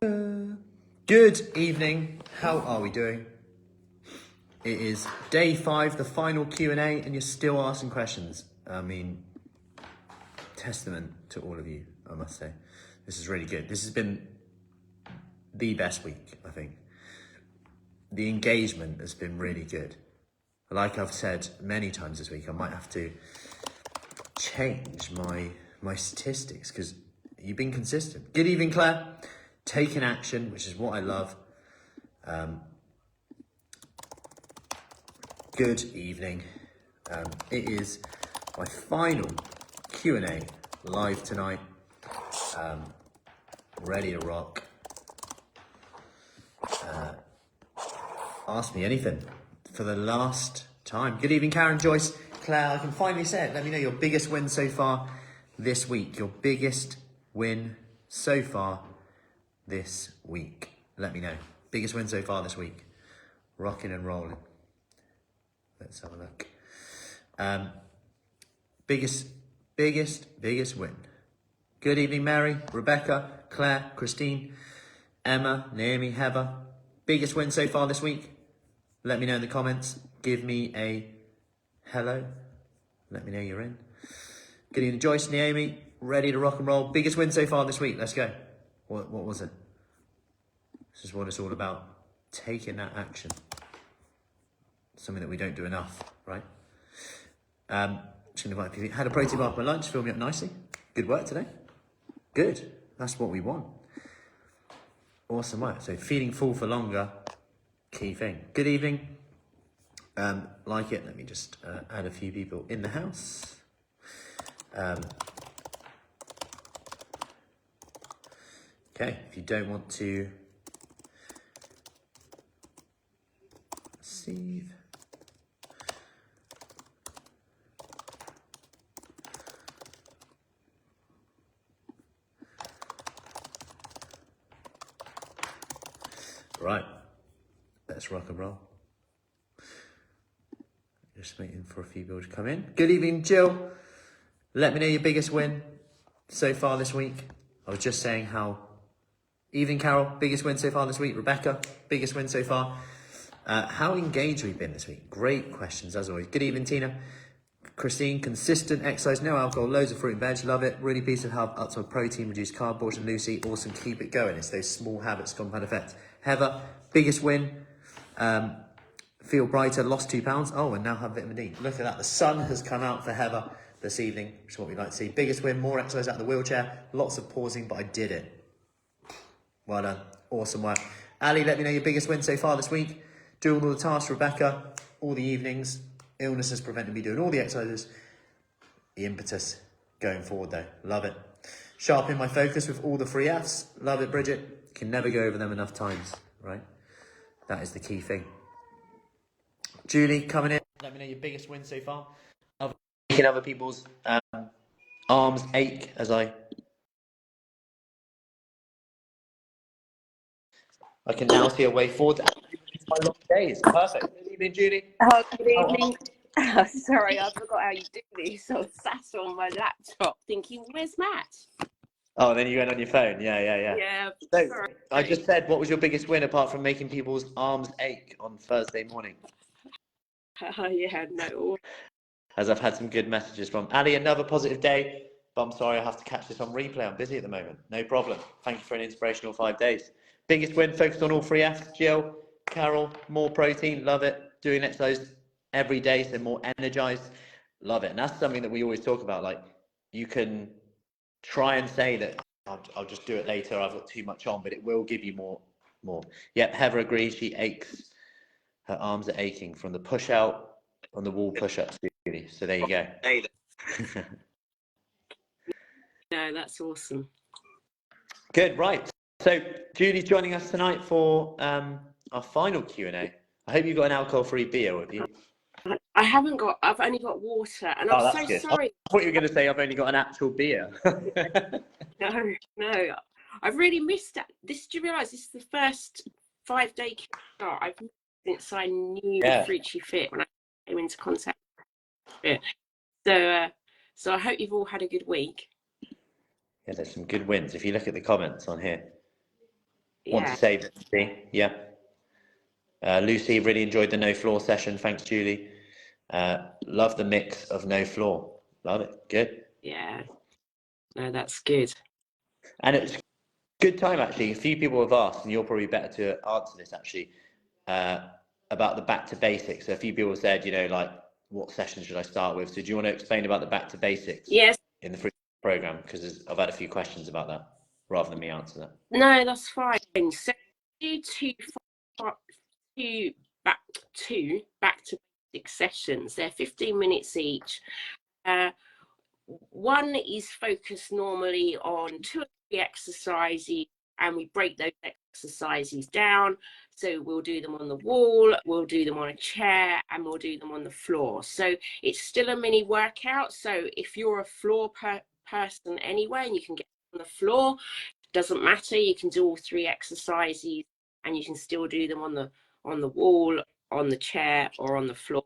Good evening. How are we doing? It is day 5, the final Q&A, and you're still asking questions. I mean, testament to all of you, I must say. This is really good. This has been the best week, I think. The engagement has been really good. Like I've said many times this week, I might have to change my statistics because you've been consistent. Good evening, Claire. Taking action, which is what I love. Good evening. It is my final Q&A live tonight. Ready to rock. Ask me anything for the last time. Good evening, Karen, Joyce, Claire. I can finally say it. Let me know your biggest win so far this week. Your biggest win so far this week. Let me know. Biggest win so far this week. Rocking and rolling. Let's have a look. Biggest win. Good evening, Mary, Rebecca, Claire, Christine, Emma, Naomi, Heather. Biggest win so far this week. Let me know in the comments. Give me a hello. Let me know you're in. Good evening, Joyce, Naomi. Ready to rock and roll. Biggest win so far this week. Let's go. What was it? This is what it's all about. Taking that action. Something that we don't do enough, right? Just gonna invite people. Had a protein bar for my lunch. Fill me up nicely. Good work today. Good. That's what we want. Awesome work. So feeling full for longer. Key thing. Good evening. Like it. Let me just add a few people in the house. Okay. If you don't want to receive. Right, let's rock and roll. Just waiting for a few people to come in. Good evening, Jill. Let me know your biggest win so far this week. I was just saying how... Evening, Carol. Biggest win so far this week. Rebecca, biggest win so far. How engaged we've been this week. Great questions, as always. Good evening, Tina. Christine, consistent exercise, no alcohol, loads of fruit and veg, love it. Really pleased to have upside protein, reduced carb portion, Lucy, awesome, keep it going. It's those small habits, compound effect. Heather, biggest win, feel brighter, lost 2 pounds. Oh, and now have vitamin D. Look at that, the sun has come out for Heather this evening, which is what we like to see. Biggest win, more exercise out of the wheelchair, lots of pausing, but I did it. Well done, awesome work. Ali, let me know your biggest win so far this week. Doing all the tasks, Rebecca, all the evenings. Illness has prevented me doing all the exercises. The impetus going forward though. Love it. Sharpen my focus with all the free Fs. Love it, Bridget. Can never go over them enough times, right? That is the key thing. Julie, coming in. Let me know your biggest win so far. Making other people's arms ache as I can now see a way forward. My long days. Perfect. Good evening, Julie. Oh, good evening. Oh, sorry, I forgot how you do this. I was sat on my laptop thinking, where's Matt? Oh, then you went on your phone. Yeah. Yeah. So, sorry. I just said, what was your biggest win apart from making people's arms ache on Thursday morning? Yeah, no. As I've had some good messages from Ali, another positive day, but I'm sorry I have to catch this on replay. I'm busy at the moment. No problem. Thank you for an inspirational 5 days. Biggest win, focused on all 3 Fs. Jill, Carol, more protein, love it. Doing exercise every day, so more energized, love it. And that's something that we always talk about. Like, you can try and say that I'll just do it later, I've got too much on, but it will give you more. Yep, Heather agrees, she aches. Her arms are aching from the push out on the wall push-ups. So there you go. No, that's awesome. Good, right. So Julie's joining us tonight for our final Q&A. I hope you've got an alcohol-free beer with you. I haven't got, I've only got water, and I'm so good. sorry. I thought you were going to say I've only got an actual beer. No, I've really missed that. Do you realise this is the first 5-day start I've missed since I knew Fruity Fit, when I came into contact with it. So I hope you've all had a good week. Yeah, there's some good wins. If you look at the comments on here, want to say, yeah. Lucy, really enjoyed the no floor session. Thanks, Julie. Love the mix of no floor. Love it. Good. Yeah. No, that's good. And it's good time, actually. A few people have asked, and you're probably better to answer this, actually, about the back to basics. So a few people said, you know, like, what session should I start with? So do you want to explain about the back to basics Yes. in the free program? Because I've had a few questions about that, rather than me answer that. No, that's fine. So do back to basic sessions. They're 15 minutes each. One is focused normally on 2 or 3 exercises, and we break those exercises down. So we'll do them on the wall, we'll do them on a chair, and we'll do them on the floor. So it's still a mini workout. So if you're a floor person anyway, and you can get on the floor, doesn't matter. You can do all 3 exercises, and you can still do them on the wall, on the chair, or on the floor.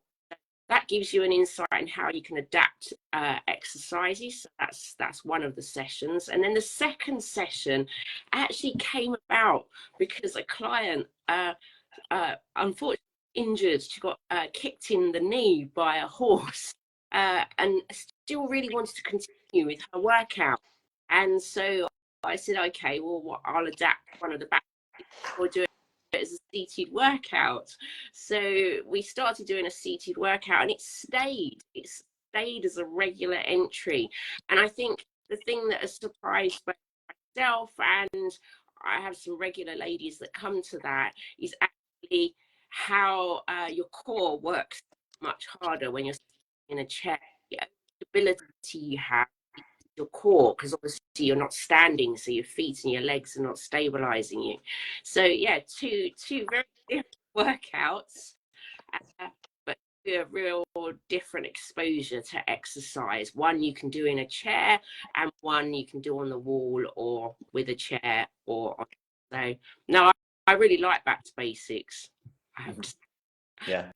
That gives you an insight on how you can adapt exercises. So that's one of the sessions. And then the second session actually came about because a client unfortunately injured. She got kicked in the knee by a horse, and still really wanted to continue with her workout. And so I said, okay, well, I'll adapt one of the back, or do it as a seated workout. So we started doing a seated workout, and it stayed as a regular entry. And I think the thing that has surprised myself, and I have some regular ladies that come to that, is actually how your core works much harder when you're sitting in a chair. The ability you have, your core, because obviously you're not standing, so your feet and your legs are not stabilizing you. So yeah, two very different workouts, but a real different exposure to exercise. One you can do in a chair, and one you can do on the wall or with a chair or on. So no, I really like back to basics. Yeah.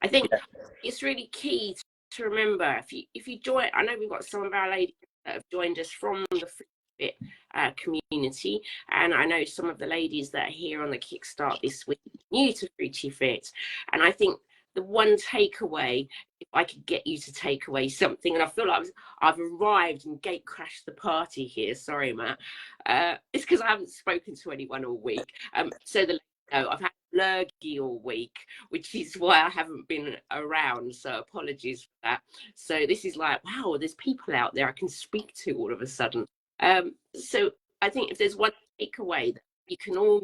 I think it's really key to remember, if you join, I know we've got some of our ladies that have joined us from the Fit community, and I know some of the ladies that are here on the Kickstart this week new to Fruity Fit. And I think the one takeaway, if I could get you to take away something, and I feel like I've arrived and gate crashed the party here, sorry Matt, it's because I haven't spoken to anyone all week. So I've had lurgy all week, which is why I haven't been around, so apologies for that. So this is like, wow, there's people out there I can speak to all of a sudden. So I think if there's one takeaway that you can all,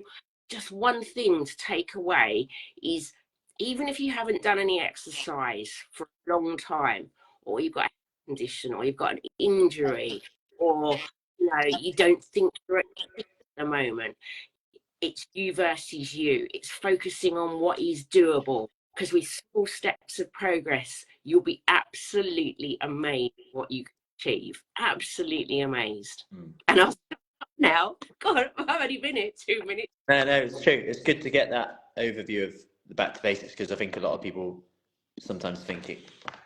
just one thing to take away is, even if you haven't done any exercise for a long time, or you've got a condition, or you've got an injury, or you don't think you're at the moment, it's you versus you. It's focusing on what is doable, because with small steps of progress, you'll be absolutely amazed what you can achieve. Absolutely amazed. And I'll stop now. God, I've only been here 2 minutes. No, it's true. It's good to get that overview of the back to basics, because I think a lot of people sometimes think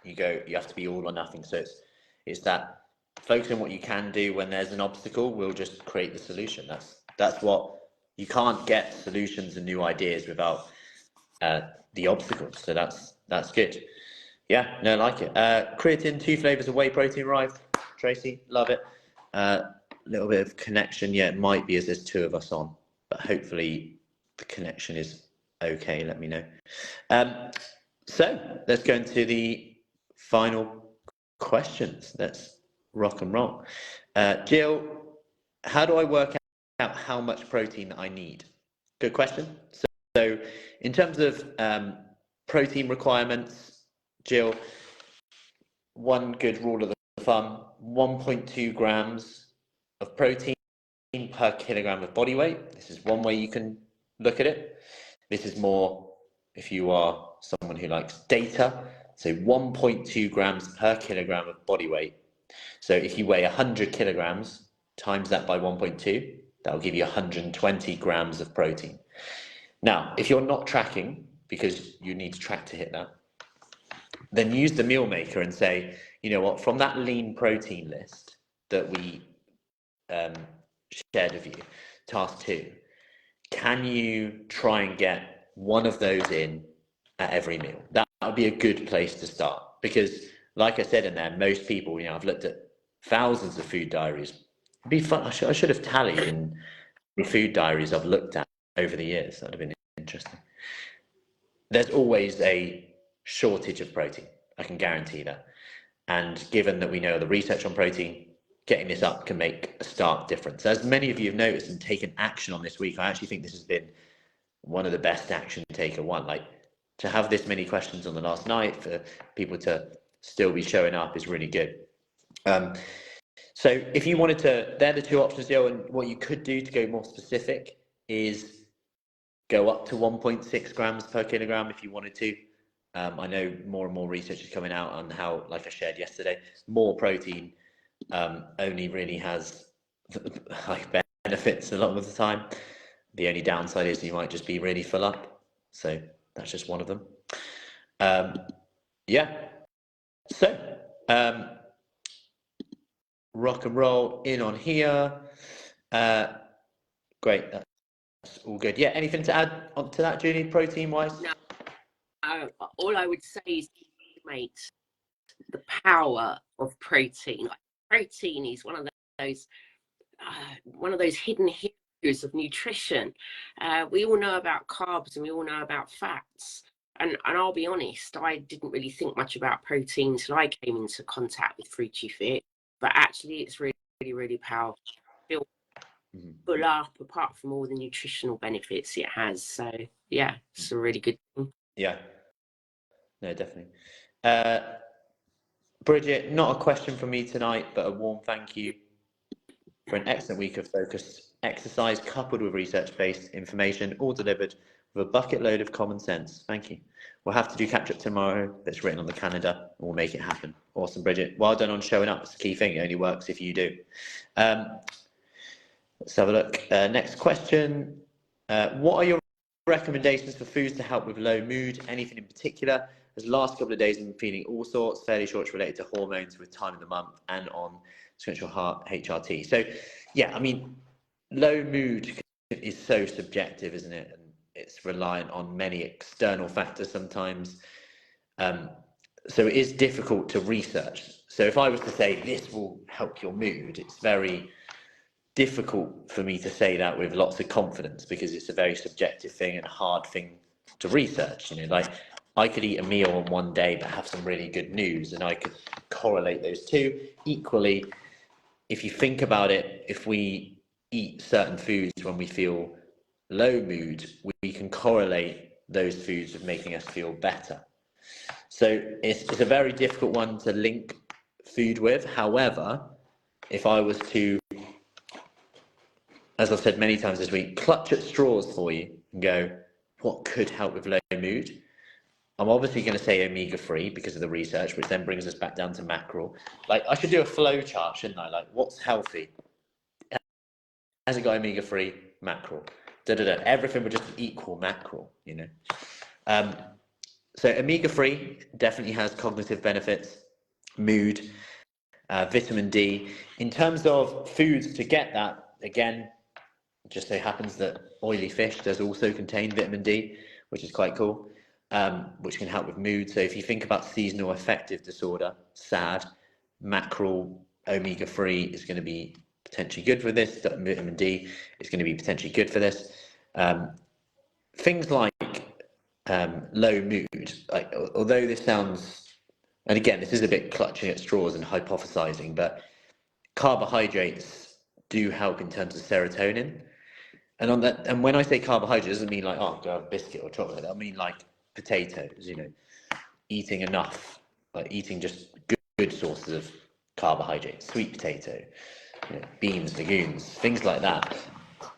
you have to be all or nothing. So it's that focusing on what you can do when there's an obstacle will just create the solution. That's what, you can't get solutions and new ideas without the obstacles. So that's good. Yeah, no, I like it. Creatine, 2 flavors of whey protein arrived. Tracy, love it. Little bit of connection. Yeah, it might be as there's 2 of us on, but hopefully the connection is okay. Let me know. So let's go into the final questions. Let's rock and roll. Jill, how do I work out how much protein I need? Good question. So in terms of protein requirements, Jill, one good rule of thumb: 1.2 grams of protein per kilogram of body weight. This is one way you can look at it. This is more if you are someone who likes data. So 1.2 grams per kilogram of body weight. So if you weigh 100 kilograms, times that by 1.2, that will give you 120 grams of protein. Now, if you're not tracking, because you need to track to hit that, then use the meal maker and say, you know what, from that lean protein list that we shared with you, task 2, can you try and get one of those in at every meal? That would be a good place to start, because like I said in there, most people, you know, I've looked at thousands of food diaries. It'd be fun. I should have tallied in the food diaries I've looked at over the years. That would have been interesting. There's always a shortage of protein, I can guarantee that. And given that we know the research on protein, getting this up can make a stark difference. As many of you have noticed and taken action on this week, I actually think this has been one of the best action taker one. Like, to have this many questions on the last night, for people to still be showing up, is really good. So if you wanted to, they're the 2 options here, and what you could do to go more specific is go up to 1.6 grams per kilogram if you wanted to. I know more and more research is coming out on how, like I shared yesterday, more protein only really has like benefits a lot of the time. The only downside is you might just be really full up. So that's just one of them. Yeah. So rock and roll in on here. Great. That's all good. Yeah. Anything to add on to that, Julie, protein wise? No. All I would say is, mate, the power of protein. Like, protein is one of those hidden heroes of nutrition. We all know about carbs and we all know about fats. And I'll be honest, I didn't really think much about protein until I came into contact with Fruity Fit. But actually, it's really, really, really powerful. Full up, apart from all the nutritional benefits it has. So yeah, it's a really good thing. Yeah. No, definitely. Bridget, not a question from me tonight, but a warm thank you for an excellent week of focused exercise coupled with research-based information, all delivered with a bucket load of common sense. Thank you. We'll have to do catch-up tomorrow. That's written on the calendar, and we'll make it happen. Awesome, Bridget. Well done on showing up. It's the key thing. It only works if you do. Let's have a look. Next question. What are your recommendations for foods to help with low mood? Anything in particular? As the last couple of days I've been feeling all sorts, fairly short, related to hormones with time of the month and on sequential heart HRT. So yeah, I mean, low mood is so subjective, isn't it? And it's reliant on many external factors sometimes. So it is difficult to research. So if I was to say this will help your mood, it's very difficult for me to say that with lots of confidence, because it's a very subjective thing and a hard thing to research. You know, like, I could eat a meal on one day but have some really good news, and I could correlate those two. Equally, if you think about it, if we eat certain foods when we feel low mood, we can correlate those foods with making us feel better. So it's a very difficult one to link food with. However, if I was to, as I've said many times this week, clutch at straws for you and go, what could help with low mood? I'm obviously going to say omega-3 because of the research, which then brings us back down to mackerel. Like, I should do a flow chart, shouldn't I? Like, what's healthy? Has it got omega-3? Mackerel. Everything would just equal mackerel, you know. So omega-3 definitely has cognitive benefits, mood, vitamin D. In terms of foods to get that, again, just so happens that oily fish does also contain vitamin D, which is quite cool, which can help with mood. So if you think about seasonal affective disorder, SAD, mackerel, omega-3 is going to be potentially good for this. Vitamin D is going to be potentially good for this. Things like low mood, like, although this sounds, and again, this is a bit clutching at straws and hypothesizing, but carbohydrates do help in terms of serotonin. And on that, and when I say carbohydrate, it doesn't mean like, oh, go have a biscuit or chocolate. I mean like potatoes, you know, eating enough, like eating just good sources of carbohydrates, sweet potato, you know, beans, legumes, things like that.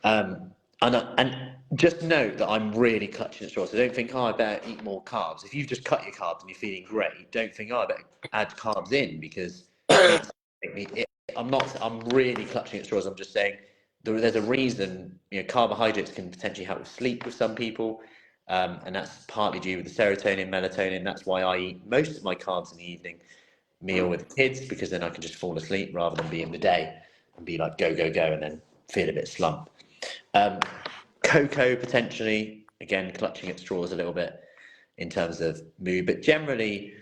And just note that I'm really clutching at straws. So don't think, oh, I better eat more carbs. If you've just cut your carbs and you're feeling great, don't think, oh, I better add carbs in, because that's, I'm really clutching at straws. I'm just saying there's a reason, you know, carbohydrates can potentially help with sleep with some people. And that's partly due with the serotonin, melatonin. That's why I eat most of my carbs in the evening meal with the kids, because then I can just fall asleep rather than be in the day and be like, go, go, go, and then feel a bit slump. Cocoa potentially, again, clutching at straws a little bit in terms of mood, but generally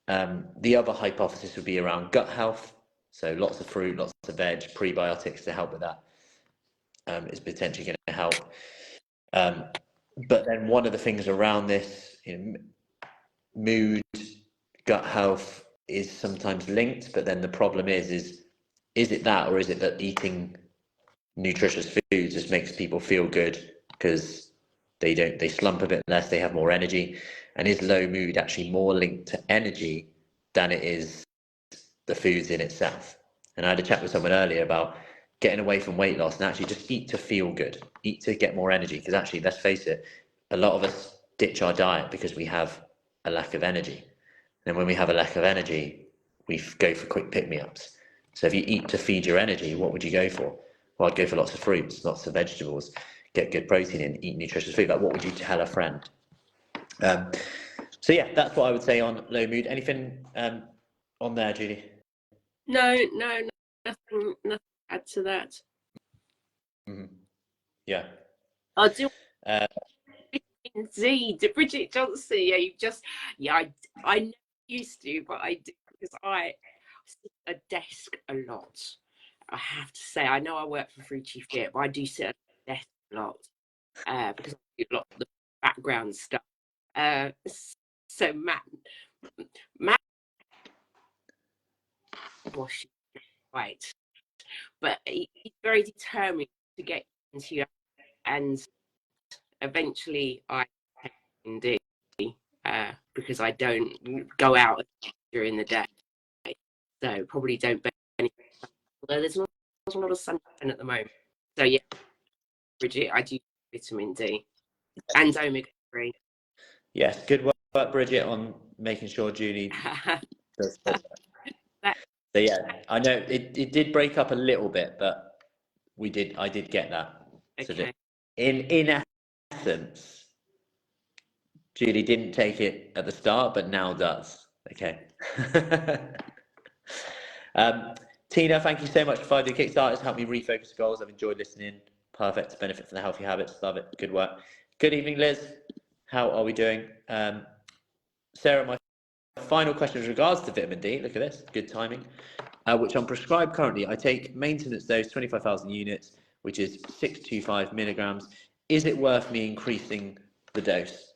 the other hypothesis would be around gut health. So lots of fruit, lots of veg, prebiotics to help with that is potentially going to help. But then one of the things around this, mood, gut health is sometimes linked, but then the problem is it that, or is it that eating nutritious foods just makes people feel good because they slump a bit less, they have more energy? And is low mood actually more linked to energy than it is the foods in itself? And I had a chat with someone earlier about getting away from weight loss and actually just eat to feel good, eat to get more energy, because actually, let's face it, a lot of us ditch our diet because we have a lack of energy. And when we have a lack of energy, we go for quick pick-me-ups. So if you eat to feed your energy, what would you go for? Well, I'd go for lots of fruits, lots of vegetables, get good protein in, eat nutritious food. Like, what would you tell a friend? So yeah, that's what I would say on low mood. Anything on there, Julie? No, nothing to add to that. Mm-hmm. Yeah. I'll do indeed. Bridget Johnson, I never used to, but I do, because I sit at a desk a lot. I have to say, I know I work for Fruity Fit, but I do sit at a desk a lot because I do a lot of the background stuff. So Matt was right, but he's very determined to get into you, and eventually I take D because I don't go out during the day, so probably don't benefit. Although there's not a lot of sunshine at the moment, so yeah, Bridget, I do vitamin D and omega-3. Yes, good work, Bridget, on making sure Julie does that. So yeah, I know it did break up a little bit, but I did get that. Okay. So in essence, Julie didn't take it at the start, but now does. Okay. Tina, thank you so much for 5-day Kickstarters. Helped me refocus goals. I've enjoyed listening. Perfect. Benefit from the healthy habits. Love it. Good work. Good evening, Liz. How are we doing? Sarah, my final question with regards to vitamin D. Look at this. Good timing. Which I'm prescribed currently. I take maintenance dose, 25,000 units, which is 625 milligrams. Is it worth me increasing the dose?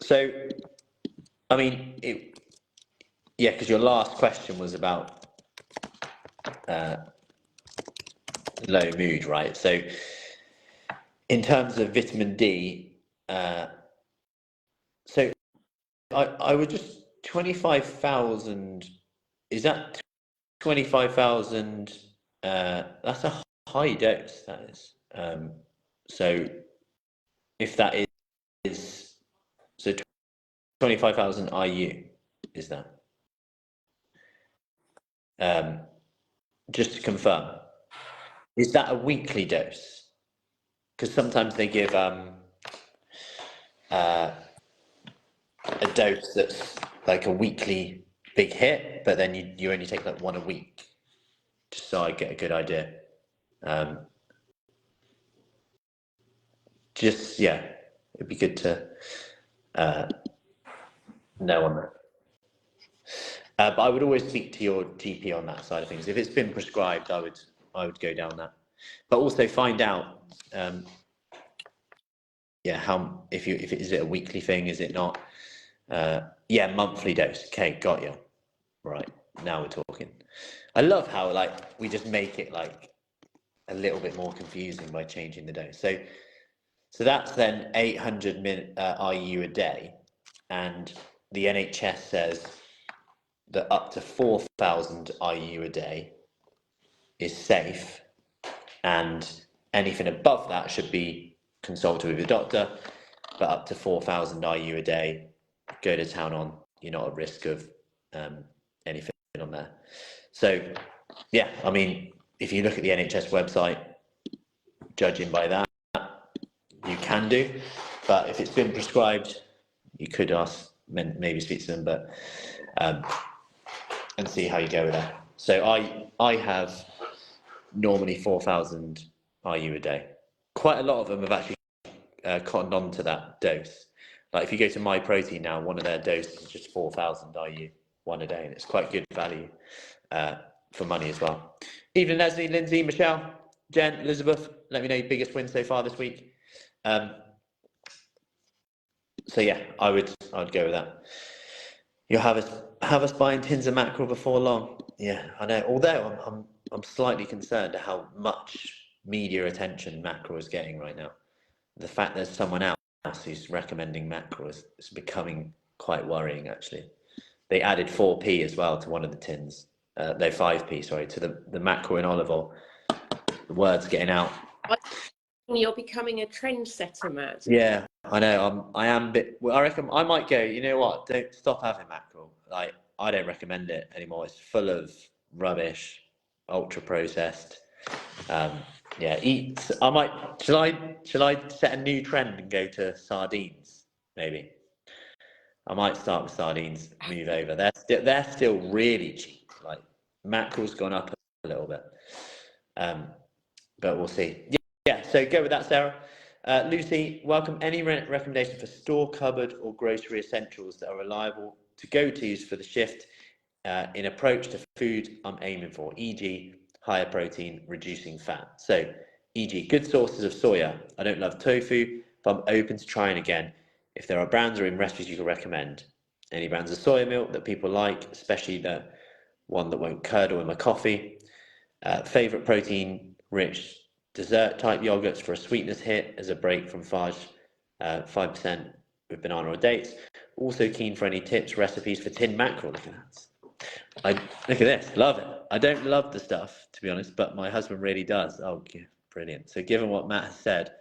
So, I mean, yeah, because your last question was about low mood, right? So, in terms of vitamin D, so I would just 25,000. Is that 25,000? That's a high dose. That is. So, if that is so 25,000 IU, is that? Just to confirm, is that a weekly dose? Because sometimes they give a dose that's like a weekly big hit, but then you only take like one a week, just so I get a good idea. Just, yeah, it'd be good to know on that. But I would always speak to your GP on that side of things. If it's been prescribed, I would go down that. But also find out, how if is it a weekly thing? Is it not? Yeah, monthly dose. Okay, got you. Right, now we're talking. I love how like we just make it like a little bit more confusing by changing the dose. So that's then 800 IU a day, and the NHS says that up to 4,000 IU a day is safe, and anything above that should be consulted with your doctor. But up to 4,000 IU a day, go to town on. You're not at risk of anything on there. So, yeah, I mean, if you look at the NHS website, judging by that, you can do. But if it's been prescribed, you could ask, maybe speak to them, but and see how you go with that. So I have normally 4,000 IU a day. Quite a lot of them have actually cottoned on to that dose. Like if you go to My Protein now, one of their doses is just 4,000 IU, one a day, and it's quite good value for money as well. Evening, Leslie, Lindsay, Michelle, Jen, Elizabeth, let me know your biggest win so far this week. So yeah, I'd go with that. You'll have us buying tins of mackerel before long. Yeah, I know. Although I'm slightly concerned at how much media attention mackerel is getting right now. The fact there's someone else who's recommending mackerel is becoming quite worrying, actually. They added 4p as well to one of the tins. No, 5p, sorry, to the mackerel in olive oil. The word's getting out. You're becoming a trendsetter, Matt. Yeah, I know. I am a bit. Well, I reckon I might go. You know what? Don't stop having mackerel. Like I don't recommend it anymore. It's full of rubbish, ultra processed. Yeah, I might. Shall I set a new trend and go to sardines? Maybe. I might start with sardines. Move over. They're still really cheap. Like mackerel's gone up a little bit. But we'll see. Yeah. So go with that, Sarah. Lucy, welcome. Any recommendation for store cupboard or grocery essentials that are reliable to go-tos for the shift in approach to food I'm aiming for, e.g. higher protein, reducing fat. So, e.g. good sources of soya. I don't love tofu, but I'm open to trying again. If there are brands or even recipes you can recommend. Any brands of soya milk that people like, especially the one that won't curdle in my coffee. Favorite protein-rich dessert type yogurts for a sweetness hit as a break from FAGE 5% with banana or dates. Also keen for any tips, recipes for tinned mackerel. Look at that. Look at this, love it. I don't love the stuff, to be honest, but my husband really does. Oh, brilliant. So given what Matt has said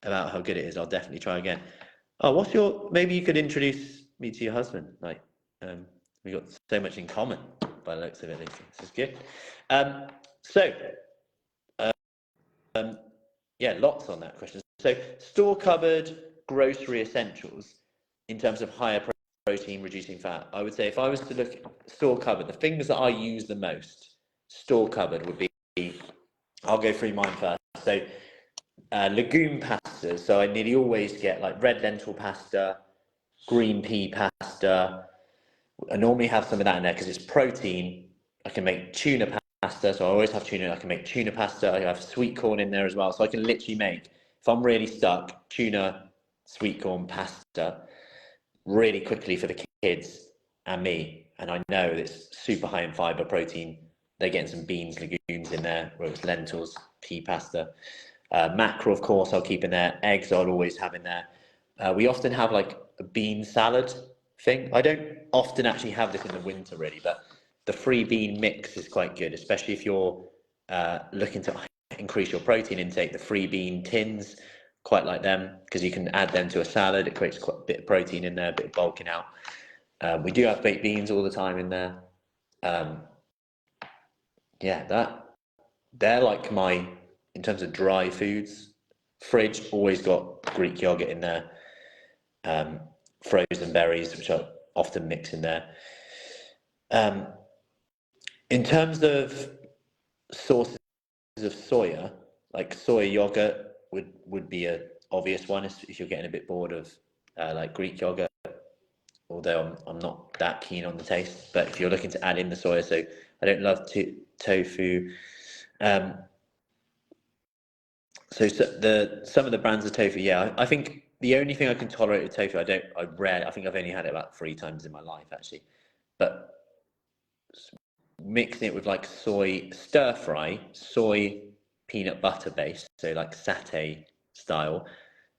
about how good it is, I'll definitely try again. Oh, maybe you could introduce me to your husband. Like, we've got so much in common by the looks of it, Lucy. This is good. Yeah, lots on that question. So store cupboard, grocery essentials in terms of higher protein, reducing fat. I would say if I was to look at store cupboard, the things that I use the most, store cupboard would be, I'll go through mine first. So legume pastas. So I nearly always get like red lentil pasta, green pea pasta. I normally have some of that in there because it's protein. I can make tuna pasta, so I always have tuna. I can make tuna pasta. I have sweet corn in there as well, so I can literally make, if I'm really stuck, tuna, sweet corn pasta really quickly for the kids and me. And I know it's super high in fiber, protein. They're getting some beans, legumes in there, whether it's lentils, pea pasta. Mackerel, of course, I'll keep in there. Eggs, I'll always have in there. We often have like a bean salad thing. I don't often actually have this in the winter, really, but the free bean mix is quite good, especially if you're looking to increase your protein intake. The free bean tins, quite like them, because you can add them to a salad. It creates quite a bit of protein in there, a bit of bulking out. We do have baked beans all the time in there. Yeah, they're like my, in terms of dry foods, fridge, always got Greek yogurt in there. Frozen berries, which I often mix in there. In terms of sources of soya, like soya yogurt would be an obvious one if you're getting a bit bored of like Greek yogurt, although I'm not that keen on the taste. But if you're looking to add in the soya, so I don't love tofu. So some of the brands of tofu, yeah, I think the only thing I can tolerate with tofu, I think I've only had it about 3 times in my life actually, but mixing it with like stir fry, soy peanut butter base, so like satay style,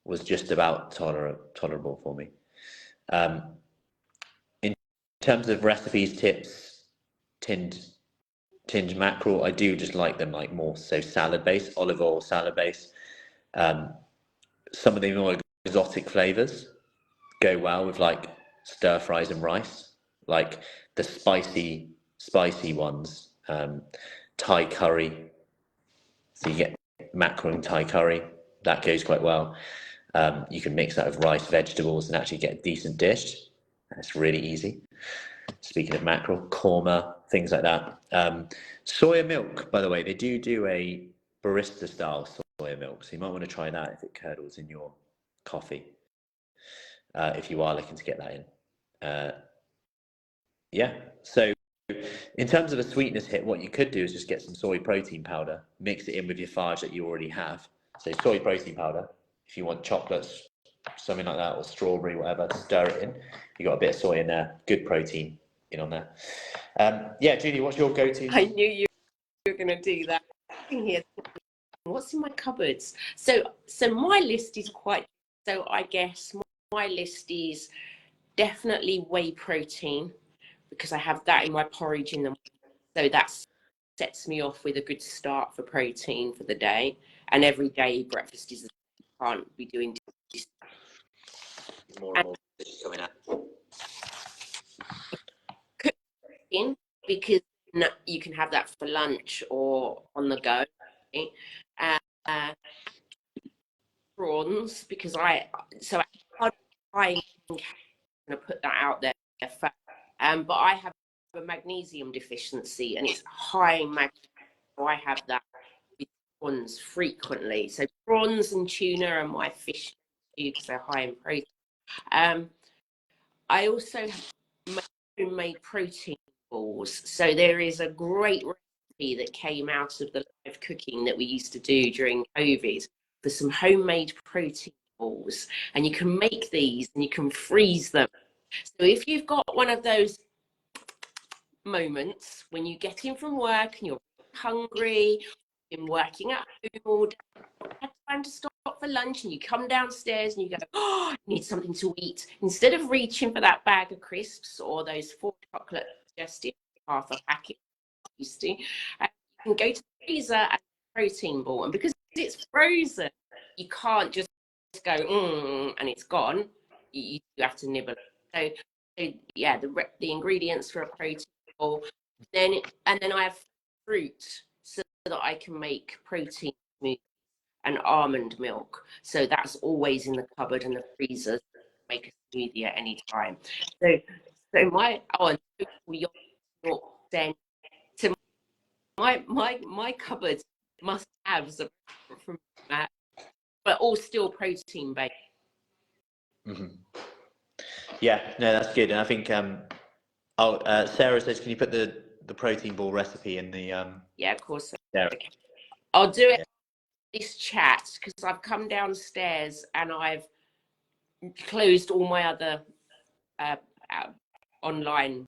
was just about tolerable for me. In terms of recipes, tips, tinned mackerel, I do just like them like more so salad base, olive oil salad base. Some of the more exotic flavors go well with like stir fries and rice, like the spicy ones. Thai curry, so you get mackerel and Thai curry, that goes quite well. You can mix that with rice, vegetables, and actually get a decent dish. It's really easy. Speaking of mackerel, korma things like that. Soya milk, by the way, they do a barista style soya milk, so you might want to try that if it curdles in your coffee, if you are looking to get that in. Yeah, so in terms of a sweetness hit, what you could do is just get some soy protein powder, mix it in with your FAGE that you already have. So soy protein powder, if you want chocolates, something like that, or strawberry, whatever, stir it in. You got a bit of soy in there, good protein in on there. Yeah, Julie, what's your go-to? I knew you were going to do that. Here, what's in my cupboards? So my list is quite. So I guess my list is definitely whey protein, because I have that in my porridge in the morning. So that sets me off with a good start for protein for the day. And every day breakfast is, can't be doing this. More and more coming out. Cooking, because you can have that for lunch or on the go. Prawns, because I'm going to put that out there. But I have a magnesium deficiency, and it's high in magnesium. So I have that with prawns frequently. So prawns and tuna are my fish because they're high in protein. I also have homemade protein balls. So there is a great recipe that came out of the live cooking that we used to do during COVID for some homemade protein balls. And you can make these and you can freeze them. So if you've got one of those moments when you get in from work and you're hungry, been working at home all day, had time to stop for lunch, and you come downstairs and you go, oh, I need something to eat. Instead of reaching for that bag of crisps or those 4 chocolate digestive, half a packet, you can go to the freezer and protein ball. And because it's frozen, you can't just go, and it's gone. You have to nibble. So yeah, the ingredients for a protein ball. And then I have fruit so that I can make protein smoothies and almond milk. So that's always in the cupboard and the freezer. Make a smoothie at any time. So my then so my cupboard must have from that, but all still protein based. Mm-hmm. Yeah, no, that's good. And I think Sarah says, can you put the protein ball recipe in the yeah, of course. okay. I'll do it. This chat, because I've come downstairs and I've closed all my other online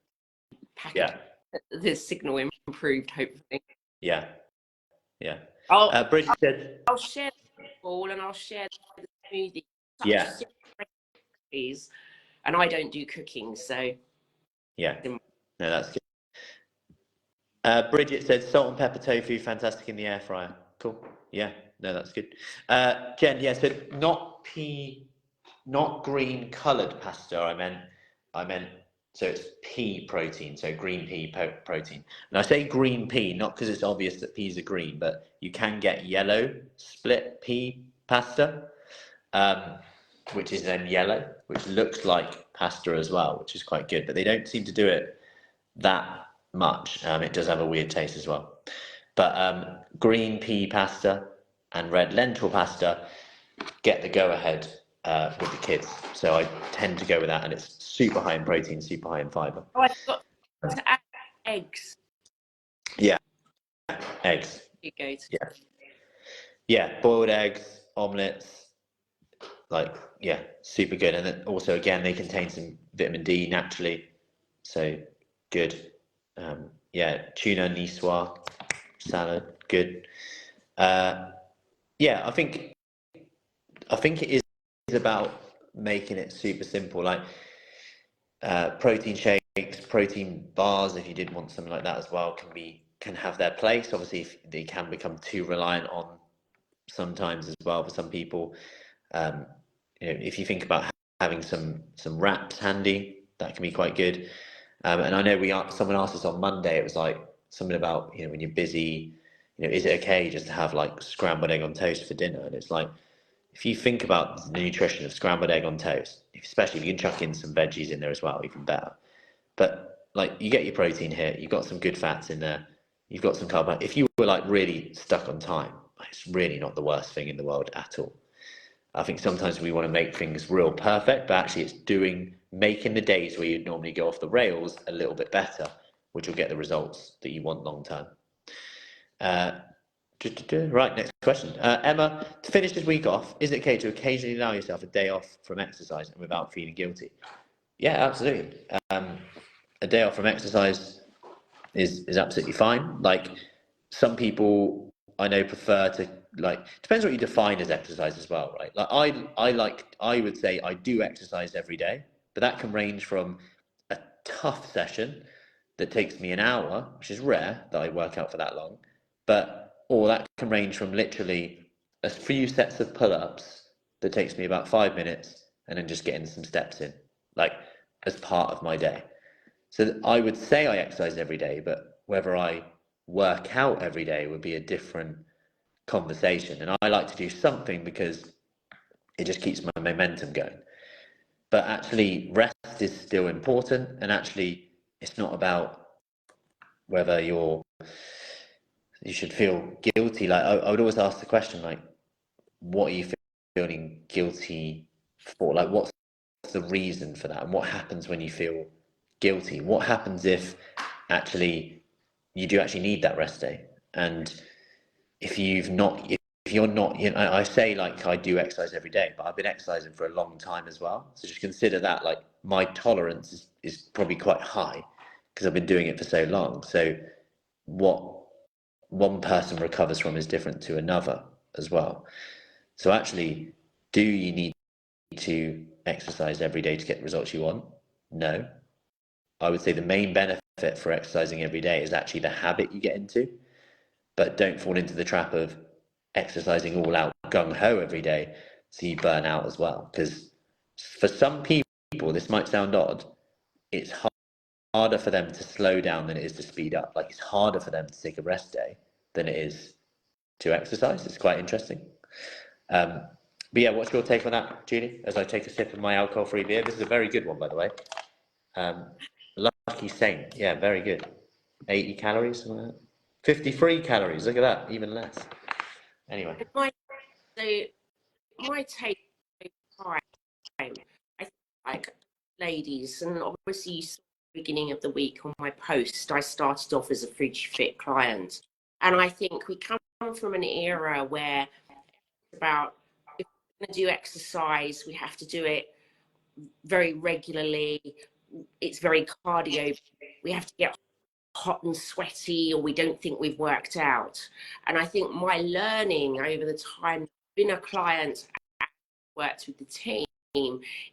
package. Yeah. The signal improved, hopefully. Yeah. Bridget said, I'll share the ball and I'll share the smoothie. Yeah. Recipes, and I don't do cooking, so yeah. No, that's good. Bridget said salt and pepper tofu, fantastic in the air fryer. Cool. Yeah, no, that's good. Jen, yeah, so not green coloured pasta. I meant so it's pea protein, so green pea protein. And I say green pea not because it's obvious that peas are green, but you can get yellow split pea pasta, which is then yellow, which looks like pasta as well, which is quite good. But they don't seem to do it that much. It does have a weird taste as well. But green pea pasta and red lentil pasta get the go-ahead with the kids. So I tend to go with that, and it's super high in protein, super high in fibre. Oh, I've got to add eggs. Yeah, eggs. Yeah, boiled eggs, omelettes, super good. And then also, again, they contain some vitamin D naturally, so good. Tuna niçoise salad, good. I think it is about making it super simple, like protein shakes, protein bars. If you did want something like that as well, can have their place. Obviously, if they can become too reliant on sometimes as well for some people. If you think about having some wraps handy, that can be quite good. And I know someone asked us on Monday. It was like something about when you're busy, is it okay just to have like scrambled egg on toast for dinner? And it's like, if you think about the nutrition of scrambled egg on toast, especially if you can chuck in some veggies in there as well, even better. But like you get your protein here, you've got some good fats in there, you've got some carbohydrates. If you were like really stuck on time, it's really not the worst thing in the world at all. I think sometimes we want to make things real perfect, but actually it's making the days where you'd normally go off the rails a little bit better, which will get the results that you want long term. Right, next question. Emma, to finish this week off, is it okay to occasionally allow yourself a day off from exercise and without feeling guilty? Yeah, absolutely. A day off from exercise is absolutely fine. Like some people I know prefer to, like, depends what you define as exercise as well, right? Like I would say I do exercise every day, but that can range from a tough session that takes me an hour, which is rare that I work out for that long, or that can range from literally a few sets of pull-ups that takes me about 5 minutes and then just getting some steps in, like as part of my day. So I would say I exercise every day, but whether I work out every day would be a different conversation. And I like to do something because it just keeps my momentum going. But actually, rest is still important. And actually, it's not about whether you should feel guilty. Like I would always ask the question, like, what are you feeling guilty for? Like, what's the reason for that? And what happens when you feel guilty? What happens if actually you do actually need that rest day? And if you're not, I say like I do exercise every day, but I've been exercising for a long time as well. So just consider that, like, my tolerance is probably quite high because I've been doing it for so long. So what one person recovers from is different to another as well. So actually, do you need to exercise every day to get the results you want? No. I would say the main benefit for exercising every day is actually the habit you get into. But don't fall into the trap of exercising all out gung-ho every day so you burn out as well. Because for some people, this might sound odd, it's harder for them to slow down than it is to speed up. Like, it's harder for them to take a rest day than it is to exercise. It's quite interesting. But yeah, what's your take on that, Julie, as I take a sip of my alcohol-free beer? This is a very good one, by the way. Lucky Saint. Yeah, very good. 80 calories, something like that. 53 calories. Look at that, even less. Anyway. My take time, I think, like, ladies, and obviously you saw at the beginning of the week on my post, I started off as a FAGE fit client. And I think we come from an era where it's about, if we're going to do exercise, we have to do it very regularly. It's very cardio. We have to get hot and sweaty, or we don't think we've worked out. And I think my learning over the time, being a client and worked with the team,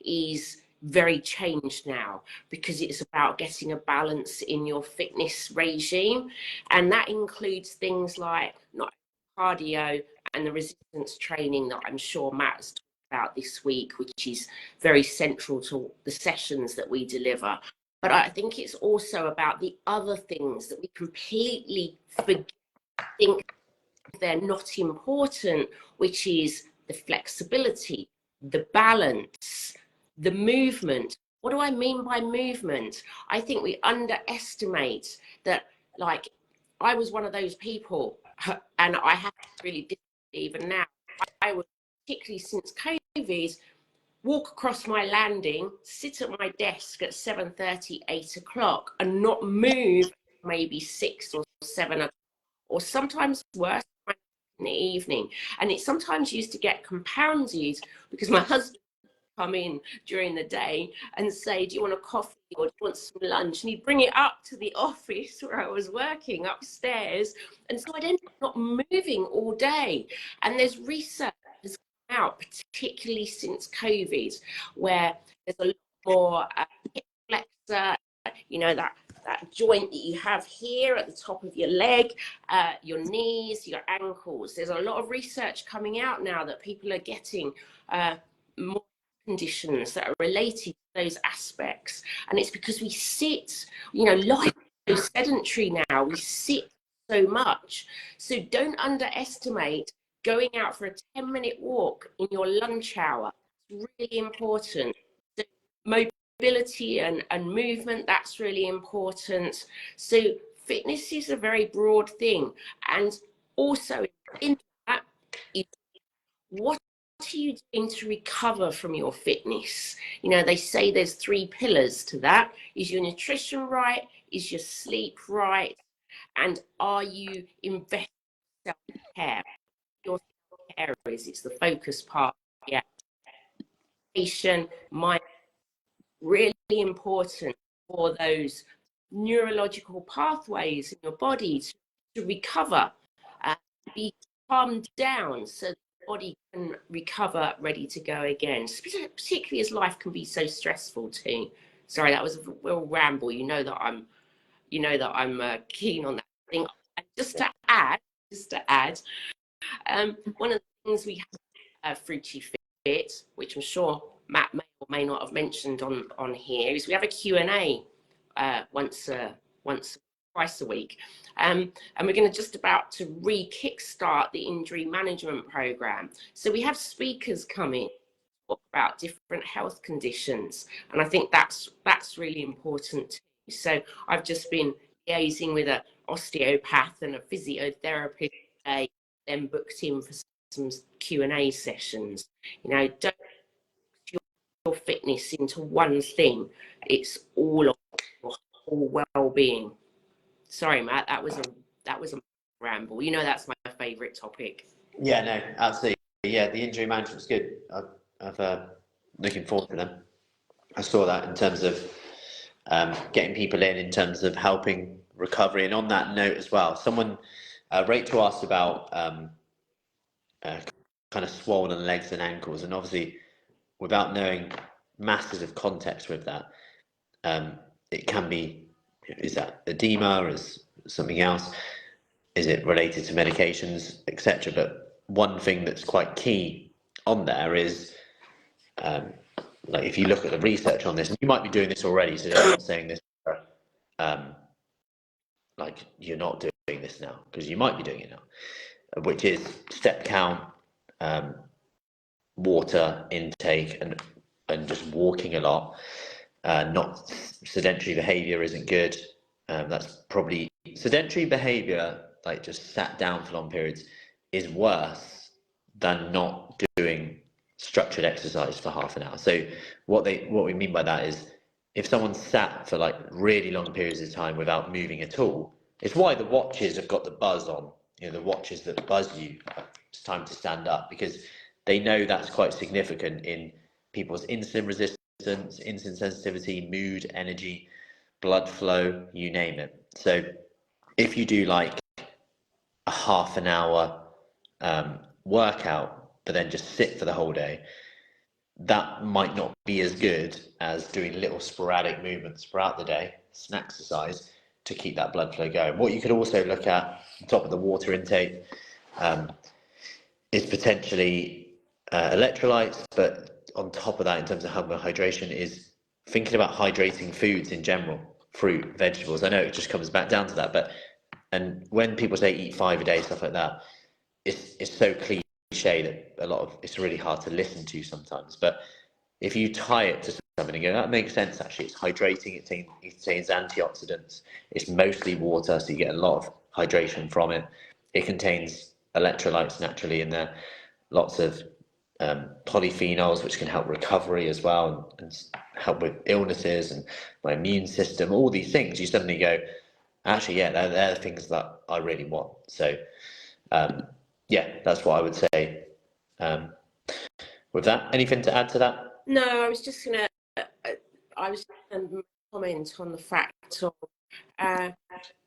is very changed now, because it's about getting a balance in your fitness regime. And that includes things like not cardio and the resistance training that I'm sure Matt's talked about this week, which is very central to the sessions that we deliver. But I think it's also about the other things that we completely forget, think they're not important, which is the flexibility, the balance, the movement. What do I mean by movement? I think we underestimate that. Like, I was one of those people, and I have really, even now, I was, particularly since COVID, walk across my landing, sit at my desk at 7:30, 8 o'clock, and not move maybe 6 or 7 o'clock, or sometimes worse, in the evening. And it sometimes used to get compounded because my husband would come in during the day and say, do you want a coffee or do you want some lunch? And he'd bring it up to the office where I was working upstairs. And so I'd end up not moving all day. And there's research that's come out, particularly since COVID, where there's a lot more hip flexor, that joint that you have here at the top of your leg, your knees, your ankles. There's a lot of research coming out now that people are getting more conditions that are related to those aspects. And it's because we sit, life is so sedentary now, we sit so much. So don't underestimate going out for a 10-minute walk in your lunch hour. It's really important. So mobility and movement, that's really important. So fitness is a very broad thing. And also in that, what are you doing to recover from your fitness? You know, they say there's 3 pillars to that. Is your nutrition right? Is your sleep right? And are you investing in self-care? Your self-care it's the focus part. Yeah. Mind, really important for those neurological pathways in your body to recover, be calmed down so the body can recover, ready to go again, particularly as life can be so stressful too. Sorry, that was a real ramble. You know that I'm keen on that thing. And just to add, one of the things we have Fruity Fit, which I'm sure Matt may or may not have mentioned on here, is we have a Q&A twice a week. And we're going to just about to re-kickstart the injury management program. So we have speakers coming to talk about different health conditions. And I think that's really important too. So I've just been liaising with an osteopath and a physiotherapist today, then booked in for some Q&A sessions. You know, don't put your fitness into one thing. It's all of your whole well-being. Sorry, Matt, that was a ramble. You know, that's my favourite topic. Yeah, no, absolutely. Yeah, the injury management's good. I've looking forward to them. I saw that in terms of getting people in terms of helping recovery. And on that note as well, someone, Rachel asked about kind of swollen legs and ankles, and obviously without knowing masses of context with that, it can be, is that edema, is something else, is it related to medications, etc. But one thing that's quite key on there is like if you look at the research on this, and you might be doing this already, so I'm not saying this like you're not doing this now, because you might be doing it now, which is step count, water intake, and just walking a lot. Not sedentary behavior isn't good. That's probably sedentary behavior, like just sat down for long periods, is worse than not doing structured exercise for half an hour. So what we mean by that is, if someone sat for like really long periods of time without moving at all, it's why the watches have got the buzz on, you know, the watches that buzz you, it's time to stand up, because they know that's quite significant in people's insulin resistance, insulin sensitivity, mood, energy, blood flow, you name it. So if you do like a half an hour workout, but then just sit for the whole day, that might not be as good as doing little sporadic movements throughout the day, it's an exercise to keep that blood flow going. What you could also look at on top of the water intake is potentially electrolytes, but on top of that, in terms of hydration, is thinking about hydrating foods in general, fruit, vegetables. I know it just comes back down to that, but and when people say eat 5 a day, stuff like that, it's so cliche that it's really hard to listen to sometimes. But if you tie it to something and go, that makes sense actually, it's hydrating, it contains antioxidants, it's mostly water, so you get a lot of hydration from it. It contains electrolytes naturally in there, lots of polyphenols, which can help recovery as well, and help with illnesses and my immune system, all these things. You suddenly go, actually, yeah, they're the things that I really want. So yeah, that's what I would say. With that, anything to add to that? No, I was just going to comment on the fact of,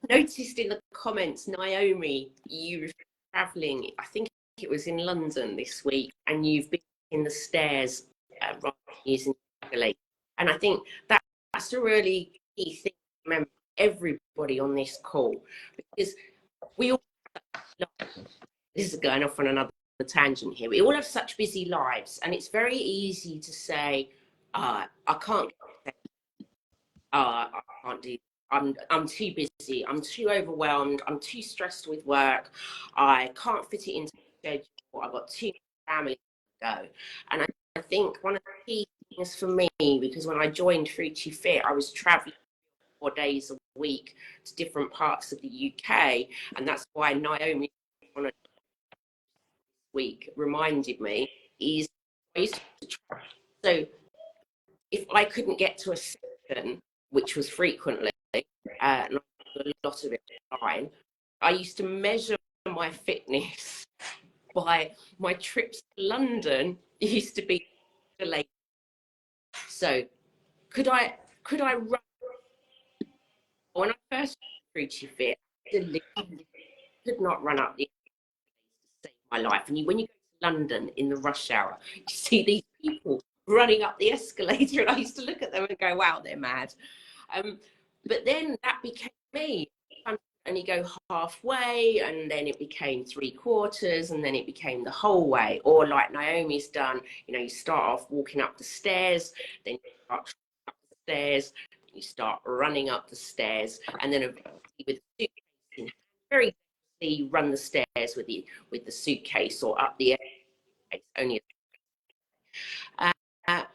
noticed in the comments, Naomi, you were travelling, I think it was in London this week, and you've been in the stairs rather than using the escalator. And I think that's a really key thing to remember, everybody on this call, because we all, this is going off on another tangent here, we all have such busy lives, and it's very easy to say, I can't I can't do, I'm too busy, I'm too overwhelmed, I'm too stressed with work, I can't fit it into the schedule, I've got too much family to go. And I think one of the key fitness for me, because when I joined Fruity Fit, I was traveling 4 days a week to different parts of the UK, and that's why Naomi on a week reminded me is I used to travel. So if I couldn't get to a session, which was frequently, and a lot of it online, I used to measure my fitness by my trips to London. Used to be delayed. So could I run when I first Fruity Fit? I could not run up the to save my life. And when you go to London in the rush hour, you see these people running up the escalator, and I used to look at them and go, "Wow, they're mad." But then that became me. I only go halfway, and then it became 3/4, and then it became the whole way. Or like Naomi's done, you start off walking up the stairs, then you start up the stairs, you start running up the stairs, and then eventually with the suitcase in hand, very you run the stairs with the suitcase or up the stairs. Only I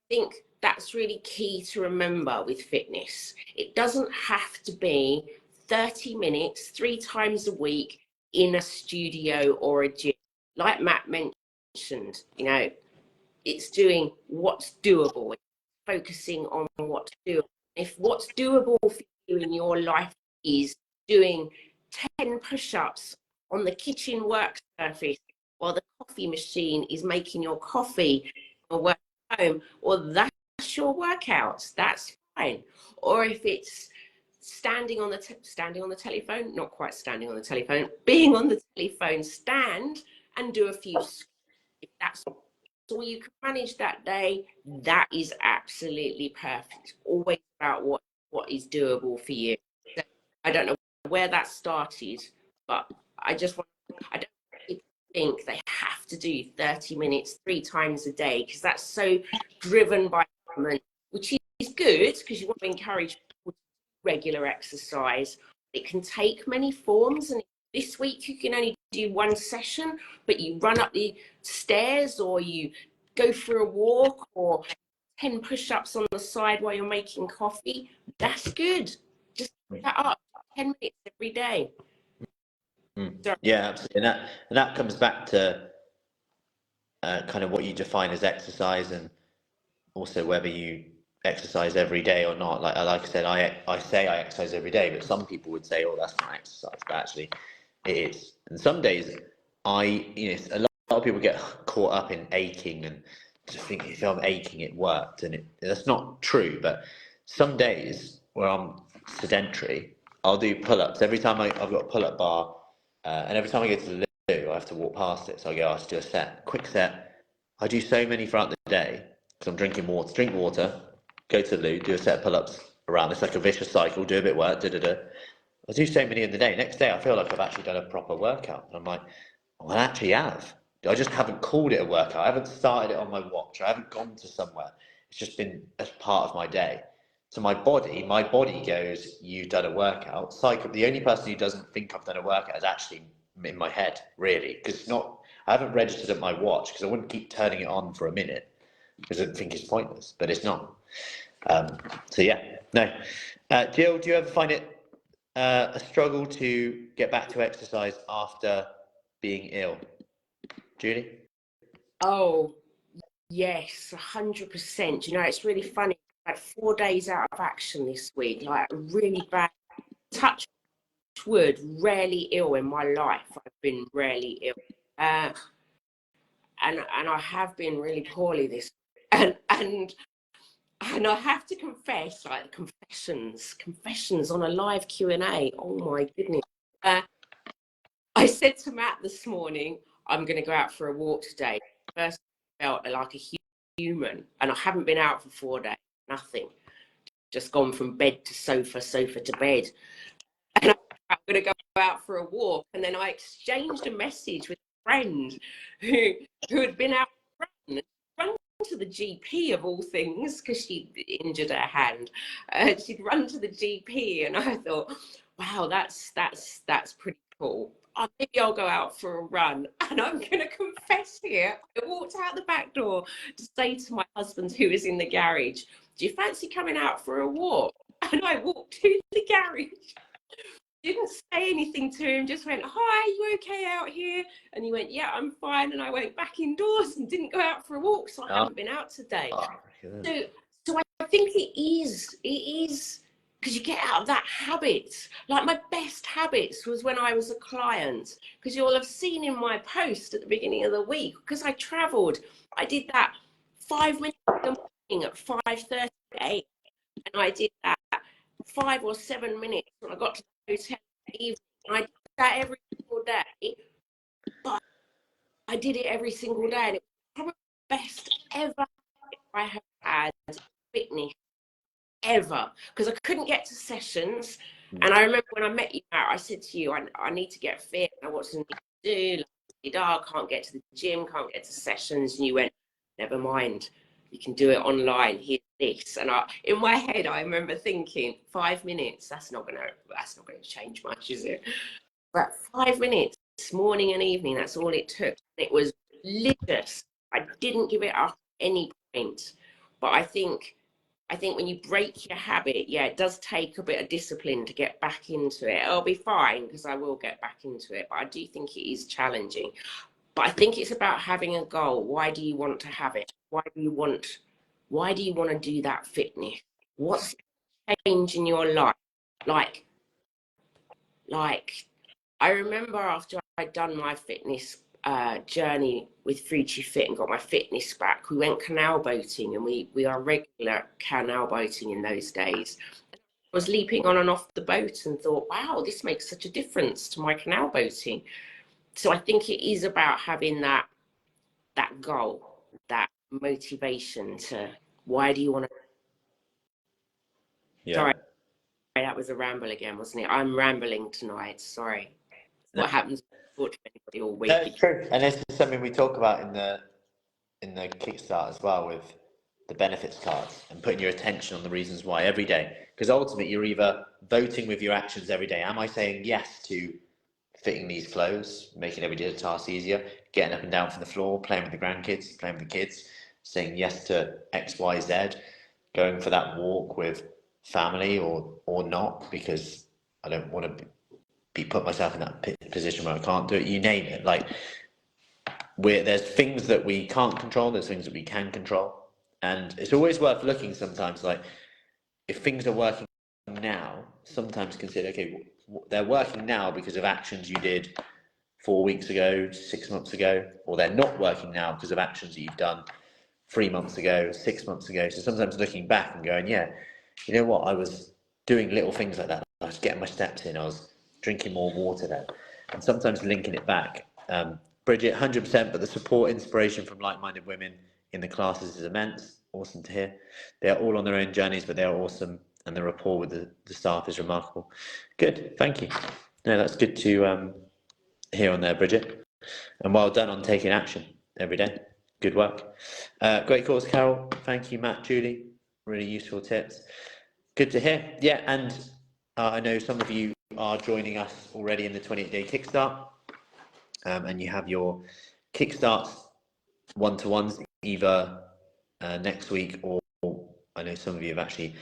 think that's really key to remember with fitness. It doesn't have to be 30 minutes 3 times a week in a studio or a gym. Like Matt mentioned, it's doing what's doable, it's focusing on what's doable. If what's doable for you in your life is doing 10 push-ups on the kitchen work surface while the coffee machine is making your coffee or work at home, or that's your workouts, that's fine. Or if it's standing on the telephone, not quite standing on the telephone, being on the telephone, stand and do a few squats. If that's all you can manage that day, that is absolutely perfect. Always about what is doable for you. So I don't know where that started, but I don't think they have to do 30 minutes 3 times a day, because that's so driven by government, which is good because you want to encourage people to do regular exercise. It can take many forms, and this week you can only do 1 session, but you run up the stairs, or you go for a walk, or 10 push-ups on the side while you're making coffee. That's good. Just pick that up 10 minutes every day. Yeah, absolutely. And that comes back to kind of what you define as exercise, and also whether you exercise every day or not. Like I said, I say I exercise every day, but some people would say, "Oh, that's not exercise," but actually, it is. And some days, a lot of people get caught up in aching and just think if I'm aching, it worked, and that's not true. But some days where I'm sedentary, I'll do pull-ups every time I've got a pull-up bar, and every time I go to the loo, I have to walk past it. So I go, I have to do a quick set. I do so many throughout the day because I'm drinking water. Drink water, go to the loo, do a set of pull-ups around. It's like a vicious cycle. Do a bit of work, I do so many in the day. Next day, I feel like I've actually done a proper workout. And I'm like, well, I actually have. I just haven't called it a workout. I haven't started it on my watch. I haven't gone to somewhere. It's just been as part of my day. So my body goes, you've done a workout. The only person who doesn't think I've done a workout is actually in my head, really. Because it's not, I haven't registered at my watch, because I wouldn't keep turning it on for a minute, because I think it's pointless, but it's not. So yeah, no. Jill, do you ever find it a struggle to get back to exercise after being ill? Julie? Oh, yes, 100%. It's really funny. I had 4 days out of action this week, like really bad. Touch wood, rarely ill in my life. I've been rarely ill. And I have been really poorly this week. And I have to confess, like confessions on a live Q&A. Oh my goodness. I said to Matt this morning, I'm going to go out for a walk today. First, I felt like a human, and I haven't been out for 4 days, nothing. Just gone from bed to sofa to bed. And I'm going to go out for a walk. And then I exchanged a message with a friend who had been out run to the GP of all things, because she injured her hand. She'd run to the GP, and I thought, wow, that's pretty cool. oh, maybe I'll go out for a run. And I'm going to confess here, I walked out the back door to say to my husband, who was in the garage, do you fancy coming out for a walk? And I walked to the garage, didn't say anything to him, just went, hi, you okay out here? And he went, yeah, I'm fine. And I went back indoors and didn't go out for a walk, so I haven't been out today. So I think it is because you get out of that habit. Like my best habits was when I was a client, because you'll have seen in my post at the beginning of the week, because I travelled, I did that 5 minutes in the morning at 5:38, and I did that 5 or 7 minutes when I got to the hotel in the evening. And I did that every single day, but I did it every single day, and it was probably the best ever I have had fitness ever, because I couldn't get to sessions. And I remember when I met you, Matt, I said to you, I need to get fit. I what to do. Like, I can't get to the gym, can't get to sessions. And you went, never mind, you can do it online. Here's this. And in my head, I remember thinking, 5 minutes. That's not gonna change much, is it? But 5 minutes, morning and evening. That's all it took. It was delicious. I didn't give it up at any point. But I think when you break your habit, yeah, it does take a bit of discipline to get back into it. I'll be fine because I will get back into it, but I do think it is challenging. But I think it's about having a goal. Why do you want to have it? Why do you want to do that fitness? What's the change in your life? Like I remember after I'd done my fitness journey with Fruity Fit and got my fitness back, we went canal boating, and we are regular canal boating in those days. I was leaping on and off the boat and thought, wow, this makes such a difference to my canal boating. So I think it is about having that goal, that motivation to, why do you want to? Yeah. Sorry, that was a ramble again, wasn't it? I'm rambling tonight. Sorry. What happens to anybody all week? That's true, and this is something we talk about in the Kickstart as well, with the benefits cards and putting your attention on the reasons why every day. Because ultimately, you're either voting with your actions every day. Am I saying yes to fitting these clothes, making every day task easier, getting up and down from the floor, playing with the grandkids, playing with the kids, saying yes to X, Y, Z, going for that walk with family or not, because I don't want to put myself in that position where I can't do it. You name it. Like, there's things that we can't control, there's things that we can control, and it's always worth looking sometimes, like, if things are working now, sometimes consider, okay, they're working now because of actions you did 4 weeks ago, 6 months ago, or they're not working now because of actions that you've done 3 months ago, 6 months ago. So sometimes looking back and going, yeah, you know what, I was doing little things like that, I was getting my steps in, I was drinking more water then, and sometimes linking it back. Bridget, 100%, but the support, inspiration from like-minded women in the classes is immense. Awesome to hear. They're all on their own journeys, but they're awesome, and the rapport with the staff is remarkable. Good, thank you. No, that's good to hear on there, Bridget. And well done on taking action every day. Good work. Great course, Carol. Thank you, Matt, Julie. Really useful tips. Good to hear. Yeah, and I know some of you are joining us already in the 28-day Kickstart. And you have your Kickstarts one-to-ones either next week, or I know some of you have actually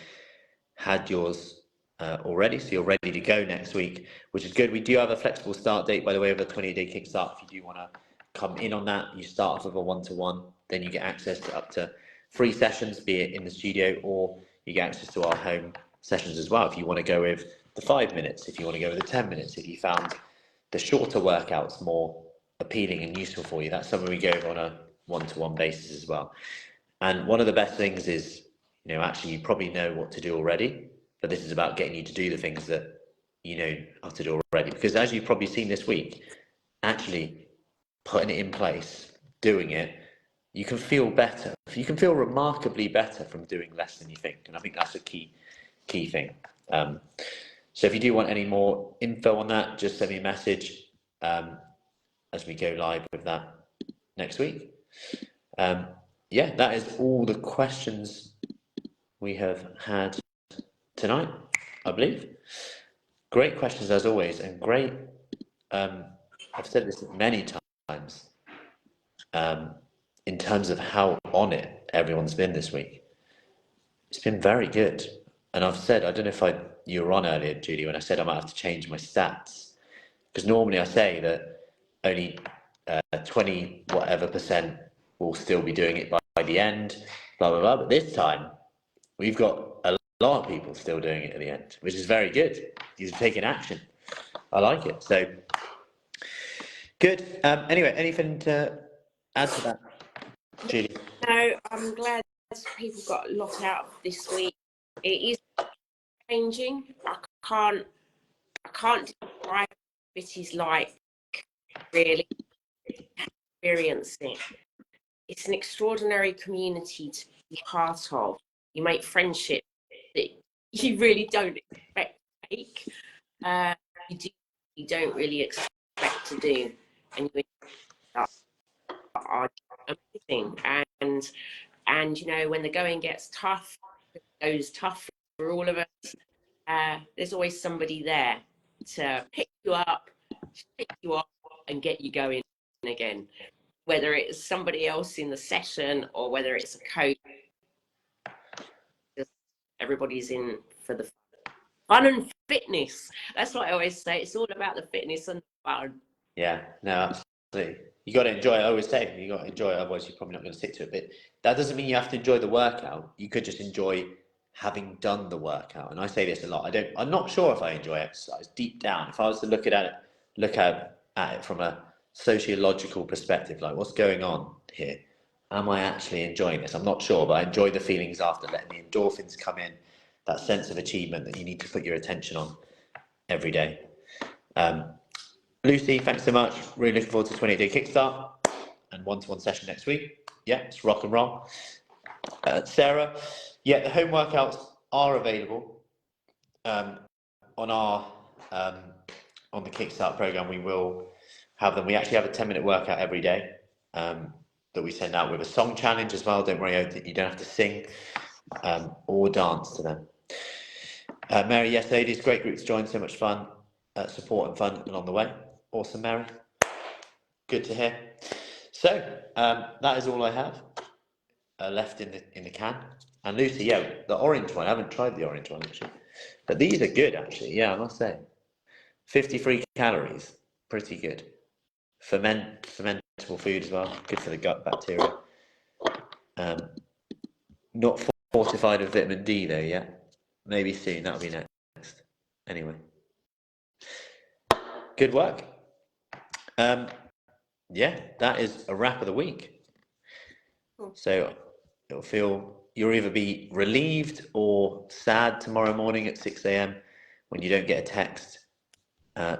had yours already, so you're ready to go next week, which is good. We do have a flexible start date, by the way, of the 28-day Kickstart. If you do want to come in on that, you start off with a one-to-one, then you get access to up to 3 sessions, be it in the studio, or you get access to our home sessions as well. If you want to go with the 5 minutes, if you want to go with the 10 minutes, if you found the shorter workouts more appealing and useful for you, that's something we go over on a one-to-one basis as well. And one of the best things is, actually you probably know what to do already, but this is about getting you to do the things that you know how to do already. Because as you've probably seen this week, actually putting it in place, doing it, you can feel better. You can feel remarkably better from doing less than you think. And I think that's a key thing. So if you do want any more info on that, just send me a message as we go live with that next week. Yeah, that is all the questions we have had tonight, I believe. Great questions as always, and great I've said this many times, in terms of how on it everyone's been this week. It's been very good. And I've said, I don't know if you were on earlier, Julie, when I said I might have to change my stats. Because normally I say that only 20 whatever percent will still be doing it by the end, blah, blah, blah. But this time, we've got a lot of people still doing it at the end, which is very good. You're taking action. I like it. So, good. Anyway, anything to add to that, Julie? No, I'm glad people got a lot out of this week. It is changing. I can't describe what it is like, really experience it. It's an extraordinary community to be part of. You make friendships that you really don't expect to make. You don't really expect to do, and you are amazing. And you know, when the going gets tough, it goes tough for all of us. There's always somebody there to pick you up, and get you going again. Whether it's somebody else in the session or whether it's a coach, everybody's in for the fun and fitness. That's what I always say. It's all about the fitness and the fun. Yeah, no, absolutely. You got to enjoy it. I always say you got to enjoy it. Otherwise, you're probably not going to stick to it. But that doesn't mean you have to enjoy the workout. You could just enjoy having done the workout. And I say this a lot. I'm not sure if I enjoy exercise deep down. If I was to look at it from a sociological perspective, like what's going on here? Am I actually enjoying this? I'm not sure, but I enjoy the feelings after, letting the endorphins come in, that sense of achievement that you need to put your attention on every day. Lucy, thanks so much. Really looking forward to 28-day kickstart and one-to-one session next week. Yeah, it's rock and roll. Sarah, yeah, the home workouts are available on our on the Kickstart program. We will have them. We actually have a 10-minute workout every day that we send out with a song challenge as well. Don't worry, you don't have to sing or dance to them. Mary, yes, ladies, great group to join. So much fun, support and fun along the way. Awesome, Mary. Good to hear. So that is all I have left in the can. And Lucy, yeah, the orange one. I haven't tried the orange one actually, but these are good actually. Yeah, I must say, 53 calories, pretty good. Fermentable food as well, good for the gut bacteria. Not fortified with vitamin D though yet. Maybe soon. That'll be next. Anyway, good work. Yeah, that is a wrap of the week. So it'll feel you'll either be relieved or sad tomorrow morning at 6 a.m. when you don't get a text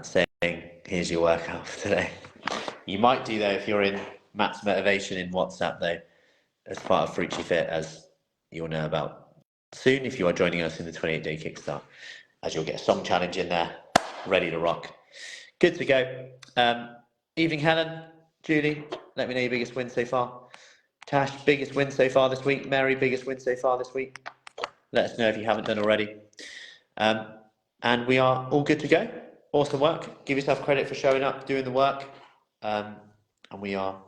saying, here's your workout for today. You might do though if you're in Matt's Motivation in WhatsApp though, as part of Fruity Fit, as you'll know about soon if you are joining us in the 28-day kickstart, as you'll get a song challenge in there, ready to rock. Good to go. Evening, Helen, Julie, let me know your biggest win so far. Tash, biggest win so far this week. Mary, biggest win so far this week. Let us know if you haven't done already. And we are all good to go. Awesome work. Give yourself credit for showing up, doing the work. And we are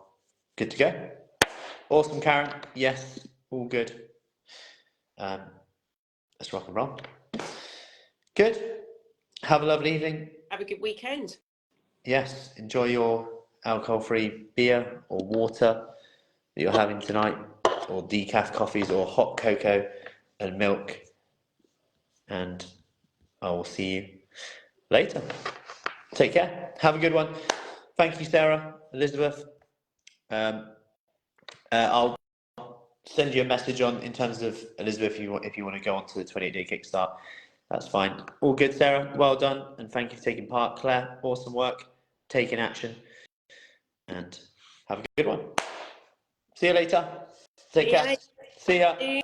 good to go. Awesome, Karen. Yes, all good. Let's rock and roll. Good. Have a lovely evening. Have a good weekend. Yes, enjoy your alcohol-free beer or water that you're having tonight, or decaf coffees or hot cocoa and milk. And I will see you later. Take care. Have a good one. Thank you, Sarah, Elizabeth. I'll send you a message in terms of Elizabeth if you want to go on to the 28-day kickstart. That's fine. All good, Sarah. Well done, and thank you for taking part. Claire, awesome work, taking action, and have a good one. See you later. Take care. See ya.